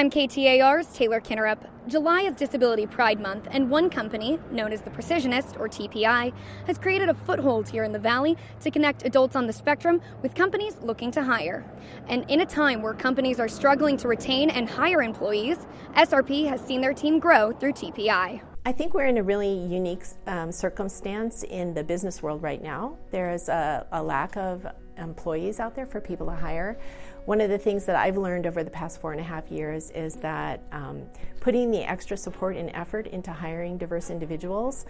I'm KTAR's Taylor Kinnerup. July is Disability Pride Month, and one company, known as the Precisionists, or TPI, has created a foothold here in the Valley to connect adults on the spectrum with companies looking to hire. And in a time where companies are struggling to retain and hire employees, SRP has seen their team grow through TPI. I think we're in a really unique circumstance in the business world right now. There is a lack of employees out there for people to hire. One of the things that I've learned over the past 4.5 years is that putting the extra support and effort into hiring diverse individuals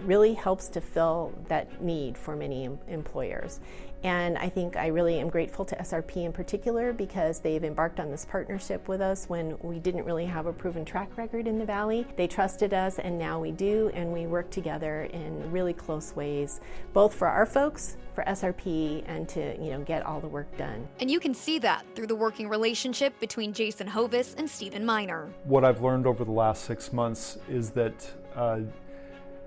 really helps to fill that need for many employers. And I think I really am grateful to SRP in particular because they've embarked on this partnership with us when we didn't really have a proven track record in the Valley. They trusted us, and now we do, and we work together in really close ways, both for our folks, for SRP, and to get all the work done. And you can see that through the working relationship between Jason Hovis and Stephen Miner. What I've learned over the last 6 months is that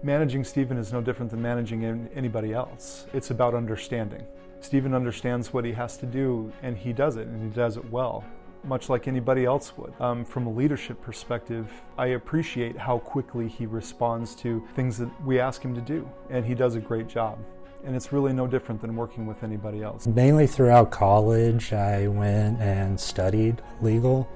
managing Stephen is no different than managing anybody else. It's about understanding. Stephen understands what he has to do, and he does it, and he does it well, much like anybody else would. From a leadership perspective, I appreciate how quickly he responds to things that we ask him to do, and he does a great job. And it's really no different than working with anybody else. Mainly throughout college, I went and studied legal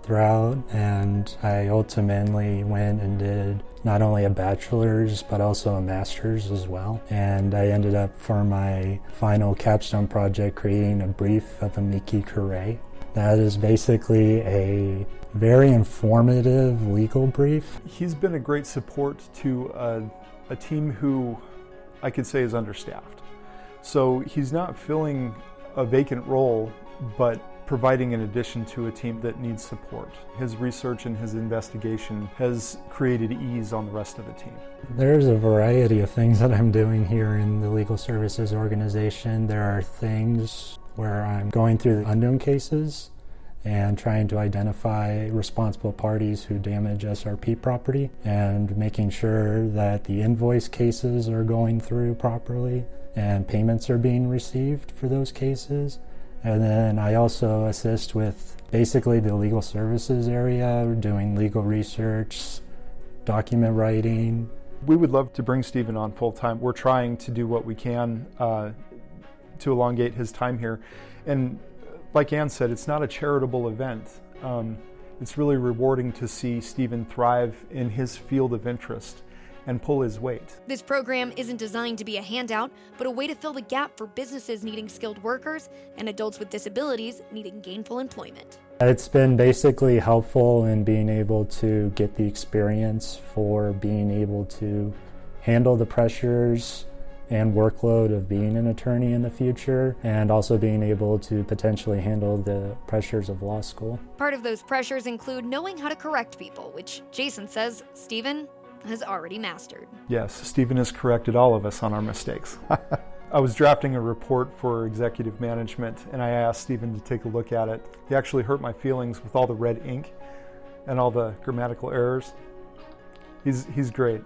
throughout, and I ultimately went and did not only a bachelor's but also a master's as well. And I ended up for my final capstone project creating a brief of amici curiae. That is basically a very informative legal brief. He's been a great support to a team who I could say is understaffed. So he's not filling a vacant role, but providing an addition to a team that needs support. His research and his investigation has created ease on the rest of the team. There's a variety of things that I'm doing here in the legal services organization. There are things where I'm going through the unknown cases and trying to identify responsible parties who damage SRP property and making sure that the invoice cases are going through properly and payments are being received for those cases. And then I also assist with basically the legal services area, doing legal research, document writing. We would love to bring Stephen on full time. We're trying to do what we can to elongate his time here. And like Ann said, it's not a charitable event. It's really rewarding to see Stephen thrive in his field of interest and pull his weight. This program isn't designed to be a handout, but a way to fill the gap for businesses needing skilled workers and adults with disabilities needing gainful employment. It's been basically helpful in being able to get the experience for being able to handle the pressures and workload of being an attorney in the future, and also being able to potentially handle the pressures of law school. Part of those pressures include knowing how to correct people, which Jason says Stephen has already mastered. Yes, Stephen has corrected all of us on our mistakes. I was drafting a report for executive management, and I asked Stephen to take a look at it. He actually hurt my feelings with all the red ink and all the grammatical errors. He's great.